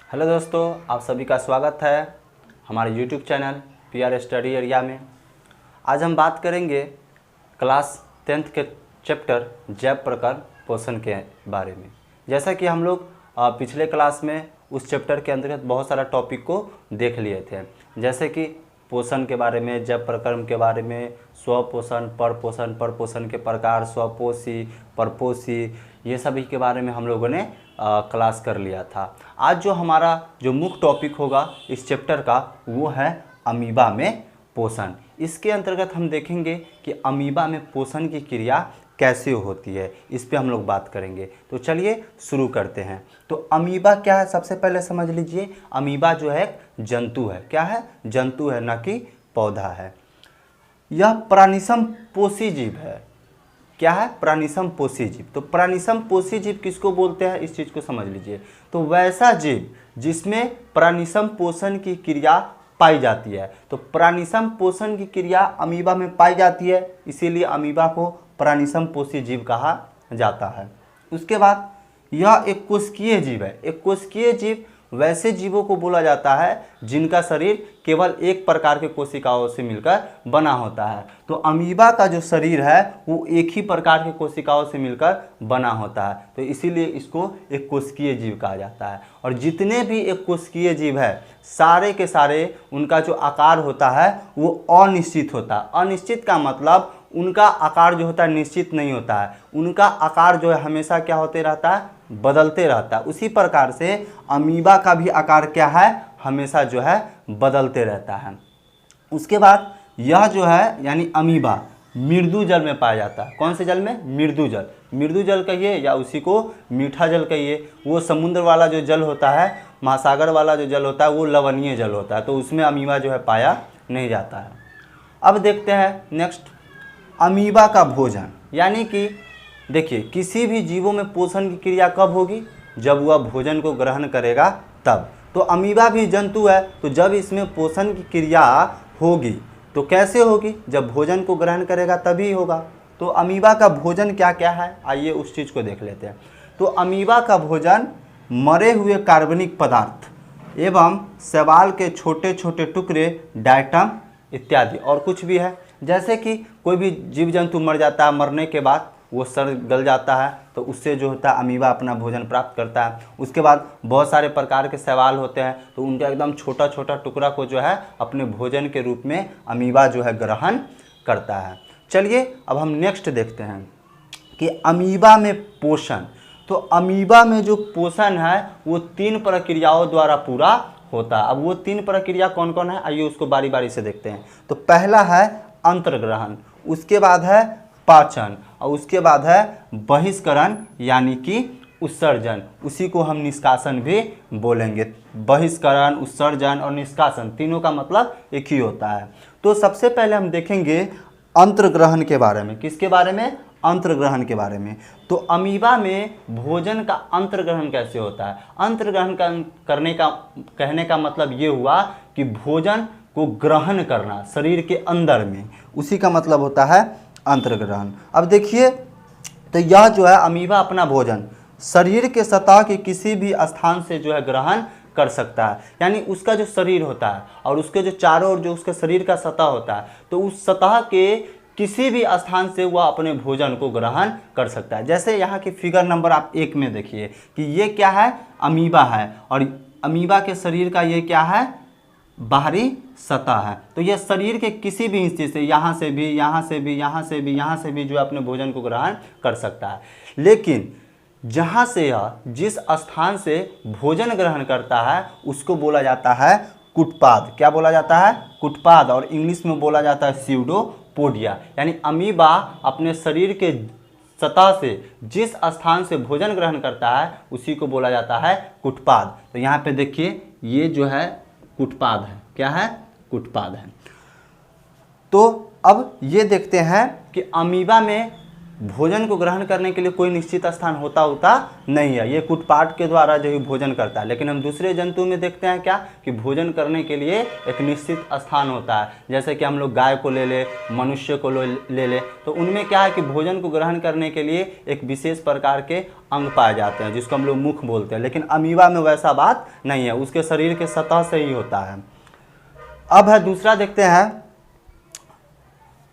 Hello दोस्तों, आप सभी का स्वागत है हमारे YouTube channel PR study area में। आज हम बात करेंगे क्लास 10th के चैप्टर जैव प्रकरण पोषण के बारे में। जैसा कि हम लोग पिछले क्लास में उस चैप्टर के अंतर्गत बहुत सारा टॉपिक को देख लिए थे, जैसे कि पोषण के बारे में, जैव प्रकरण के बारे में, स्वपोषण, परपोषण के प्रकार, स्वपोषी, परपोषी, ये सभी के बारे में हम लोगों ने क्लास कर लिया था। आज जो हमारा जो मुख्य टॉपिक होगा इस चैप्टर का वो है अमीबा में पोषण। इसके अंतर्गत हम देखेंगे कि अमीबा में पोषण की क्रिया कैसे होती है, इस पे हम लोग बात करेंगे। तो चलिए शुरू करते हैं। तो अमीबा क्या है, सबसे पहले समझ लीजिए। अमीबा जो है एक जंतु है। क्या है? जंतु है, न कि पौधा है। यह प्राणिसम पोषी जीव है। क्या है? प्राणिसम पोषी जीव। तो प्राणिसम पोषी जीव किसको बोलते हैं, इस चीज़ को समझ लीजिए। तो वैसा जीव जिसमें प्राणिसम पोषण की क्रिया पाई जाती है। तो प्राणिसम पोषण की क्रिया अमीबा में पाई जाती है, इसीलिए अमीबा को प्राणिसम पोषी जीव कहा जाता है। उसके बाद यह एक कोशिकीय जीव है। एक कोशिकीय जीव वैसे जीवों को बोला जाता है जिनका शरीर केवल एक प्रकार के कोशिकाओं से मिलकर बना होता है। तो अमीबा का जो शरीर है वो एक ही प्रकार के कोशिकाओं से मिलकर बना होता है, तो इसीलिए इसको एक कोशिकीय जीव कहा जाता है। और जितने भी एक कोशिकीय जीव है सारे के सारे उनका जो आकार होता है वो अनिश्चित होता है। अनिश्चित का मतलब उनका आकार जो होता है निश्चित नहीं होता है, उनका आकार जो है हमेशा क्या होते रहता है, बदलते रहता है। उसी प्रकार से अमीबा का भी आकार क्या है, हमेशा जो है बदलते रहता है। उसके बाद यह जो है यानी अमीबा मृदु जल में पाया जाता है। कौन से जल में? मृदु जल। मृदु जल कहिए या उसी को मीठा जल कहिए। वो समुद्र वाला जो जल होता है, महासागर वाला जो जल होता है वो लवणीय जल होता है, तो उसमें अमीबा जो है पाया नहीं जाता है। अब देखते हैं नेक्स्ट, अमीबा का भोजन। यानी कि देखिए, किसी भी जीवों में पोषण की क्रिया कब होगी? जब वह भोजन को ग्रहण करेगा तब। तो अमीबा भी जंतु है, तो जब इसमें पोषण की क्रिया होगी तो कैसे होगी? जब भोजन को ग्रहण करेगा तभी होगा। तो अमीबा का भोजन क्या क्या है, आइए उस चीज़ को देख लेते हैं। तो अमीबा का भोजन मरे हुए कार्बनिक पदार्थ एवं शैवाल के छोटे छोटे टुकड़े, डायटम इत्यादि और कुछ भी है। जैसे कि कोई भी जीव जंतु मर जाता है, मरने के बाद वो सड़ गल जाता है, तो उससे जो होता है अमीबा अपना भोजन प्राप्त करता है। उसके बाद बहुत सारे प्रकार के शैवाल होते हैं, तो उनका एकदम छोटा छोटा टुकड़ा को जो है अपने भोजन के रूप में अमीबा जो है ग्रहण करता है। चलिए अब हम नेक्स्ट देखते हैं कि अमीबा में पोषण। तो अमीबा में जो पोषण है वो 3 प्रक्रियाओं द्वारा पूरा होता है। अब वो 3 प्रक्रिया कौन कौन है, आइए उसको बारी बारी से देखते हैं। तो पहला है अंतर्ग्रहण, उसके बाद है पाचन, और उसके बाद है बहिष्करण यानी कि उत्सर्जन। उसी को हम निष्कासन भी बोलेंगे। बहिष्करण, उत्सर्जन और निष्कासन तीनों का मतलब एक ही होता है। तो सबसे पहले हम देखेंगे अंतर्ग्रहण के बारे में। किसके बारे में? अंतर्ग्रहण के बारे में। तो अमीबा में भोजन का अंतर्ग्रहण कैसे होता है? अंतर्ग्रहण कहने का मतलब ये हुआ कि भोजन को ग्रहण करना शरीर के अंदर में, उसी का मतलब होता है अंतर्ग्रहण। अब देखिए, तो यह जो है अमीबा अपना भोजन शरीर के सतह के किसी भी स्थान से जो है ग्रहण कर सकता है। यानी उसका जो शरीर होता है और उसके जो चारों ओर जो उसके शरीर का सतह होता है, तो उस सतह के किसी भी स्थान से वह अपने भोजन को ग्रहण कर सकता है। जैसे यहाँ की फिगर नंबर आप 1 में देखिए कि ये क्या है, अमीबा है, और अमीबा के शरीर का ये क्या है, बाहरी सतह है। तो यह शरीर के किसी भी हिस्से से, यहाँ से भी, यहाँ से भी, यहाँ से भी, यहाँ से भी जो अपने भोजन को ग्रहण कर सकता है। लेकिन जहाँ से यह जिस स्थान से भोजन ग्रहण करता है उसको बोला जाता है कुटपाद। क्या बोला जाता है? कुटपाद। और इंग्लिश में बोला जाता है स्यूडोपोडिया। यानी अमीबा अपने शरीर के सतह से जिस स्थान से भोजन ग्रहण करता है उसी को बोला जाता है कुटपाद। तो यहाँ पे देखिए ये जो है कुटपाद है। क्या है? कुटपाद है। तो अब ये देखते हैं कि अमीबा में भोजन को ग्रहण करने के लिए कोई निश्चित स्थान होता नहीं है, ये कुटपाट के द्वारा जो ही भोजन करता है। लेकिन हम दूसरे जंतु में देखते हैं क्या कि भोजन करने के लिए एक निश्चित स्थान होता है। जैसे कि हम लोग गाय को ले ले, मनुष्य को ले ले, तो उनमें क्या है कि भोजन को ग्रहण करने के लिए एक विशेष प्रकार के अंग पाए जाते हैं जिसको हम लोग मुख बोलते हैं। लेकिन अमीबा में वैसा बात नहीं है, उसके शरीर के सतह से ही होता है। अब है दूसरा, देखते हैं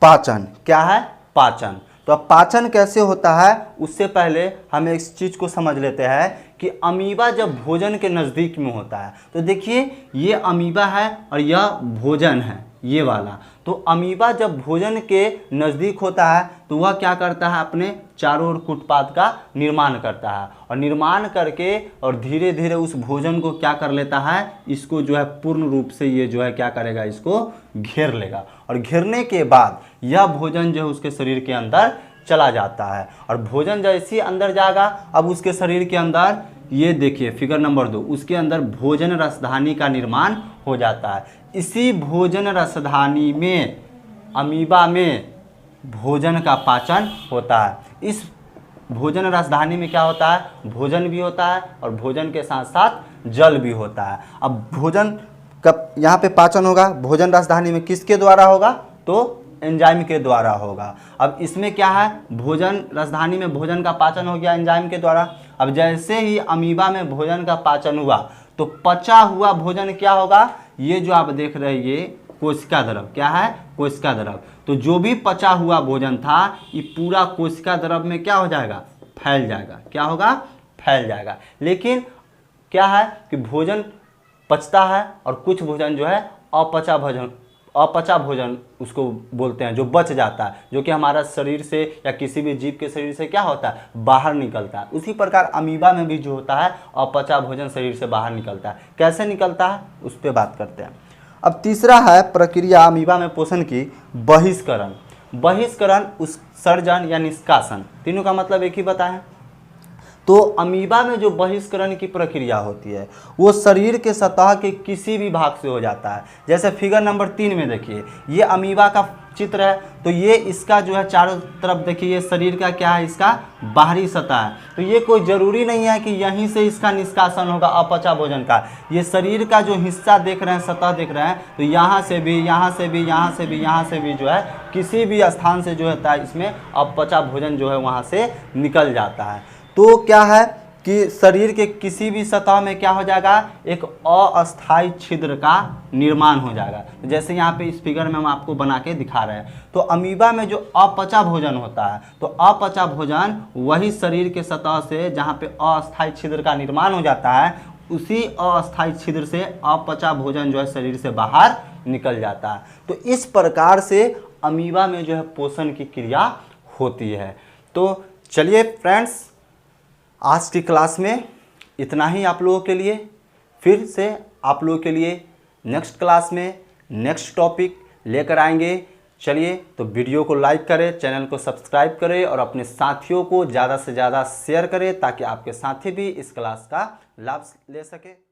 पाचन। क्या है? पाचन। तो अब पाचन कैसे होता है उससे पहले हम इस चीज़ को समझ लेते हैं कि अमीबा जब भोजन के नज़दीक में होता है, तो देखिए ये अमीबा है और यह भोजन है, ये वाला। तो अमीबा जब भोजन के नज़दीक होता है तो वह क्या करता है, अपने चारों ओर कुटपाथ का निर्माण करता है, और निर्माण करके और धीरे धीरे उस भोजन को क्या कर लेता है, इसको जो है पूर्ण रूप से ये जो है क्या करेगा, इसको घेर लेगा। और घेरने के बाद यह भोजन जो है उसके शरीर के अंदर चला जाता है। और भोजन जैसे ही अंदर जाएगा, अब उसके शरीर के अंदर ये देखिए फिगर नंबर 2, उसके अंदर भोजन रसधानी का निर्माण हो जाता है। इसी भोजन रसधानी में, अमीबा में भोजन का पाचन होता है। इस भोजन रसधानी में क्या होता है, भोजन भी होता है और भोजन के साथ साथ जल भी होता है। अब भोजन कब यहाँ पे पाचन होगा, भोजन रसधानी में किसके द्वारा होगा, तो एंजाइम के द्वारा होगा। अब इसमें क्या है, भोजन रसधानी में भोजन का पाचन हो गया एंजाइम के द्वारा। अब जैसे ही अमीबा में भोजन का पाचन हुआ तो पचा हुआ भोजन क्या होगा, ये जो आप देख रहे हैं ये कोशिका द्रव, क्या है, कोशिका द्रव। तो जो भी पचा हुआ भोजन था ये पूरा कोशिका द्रव में क्या हो जाएगा, फैल जाएगा। क्या होगा, फैल जाएगा। लेकिन क्या है कि भोजन पचता है और कुछ भोजन जो है अपचा भोजन उसको बोलते हैं, जो बच जाता है, जो कि हमारा शरीर से या किसी भी जीव के शरीर से क्या होता है, बाहर निकलता है। उसी प्रकार अमीबा में भी जो होता है अपचा भोजन शरीर से बाहर निकलता है। कैसे निकलता है उस पर बात करते हैं। अब तीसरा है प्रक्रिया अमीबा में पोषण की, बहिष्करण। बहिष्करण, उत्सर्जन या निष्कासन, तीनों का मतलब एक ही बताएं। तो अमीबा में जो बहिष्करण की प्रक्रिया होती है वो शरीर के सतह के किसी भी भाग से हो जाता है। जैसे फिगर नंबर 3 में देखिए, ये अमीबा का चित्र है। तो ये इसका जो है चारों तरफ देखिए, ये शरीर का क्या है, इसका बाहरी सतह है। तो ये कोई ज़रूरी नहीं है कि यहीं से इसका निष्कासन होगा अपचा भोजन का। ये शरीर का जो हिस्सा देख रहे हैं, सतह देख रहे हैं, तो यहाँ से भी, यहाँ से भी, यहाँ से भी, यहाँ से भी जो है किसी भी स्थान से जो होता है इसमें अपचा भोजन जो है वहाँ से निकल जाता है। तो क्या है कि शरीर के किसी भी सतह में क्या हो जाएगा, एक अस्थायी छिद्र का निर्माण हो जाएगा। जैसे यहाँ पे इस फिगर में हम आपको बना के दिखा रहे हैं। तो अमीबा में जो अपचा भोजन होता है, तो अपचा भोजन वही शरीर के सतह से जहाँ पे अस्थायी छिद्र का निर्माण हो जाता है, उसी अस्थायी छिद्र से अपचा भोजन जो है शरीर से बाहर निकल जाता है। तो इस प्रकार से अमीबा में जो है पोषण की क्रिया होती है। तो चलिए फ्रेंड्स, आज की क्लास में इतना ही आप लोगों के लिए। फिर से आप लोगों के लिए नेक्स्ट क्लास में नेक्स्ट टॉपिक लेकर आएंगे। चलिए, तो वीडियो को लाइक करें, चैनल को सब्सक्राइब करें और अपने साथियों को ज़्यादा से ज़्यादा शेयर करें ताकि आपके साथी भी इस क्लास का लाभ ले सके।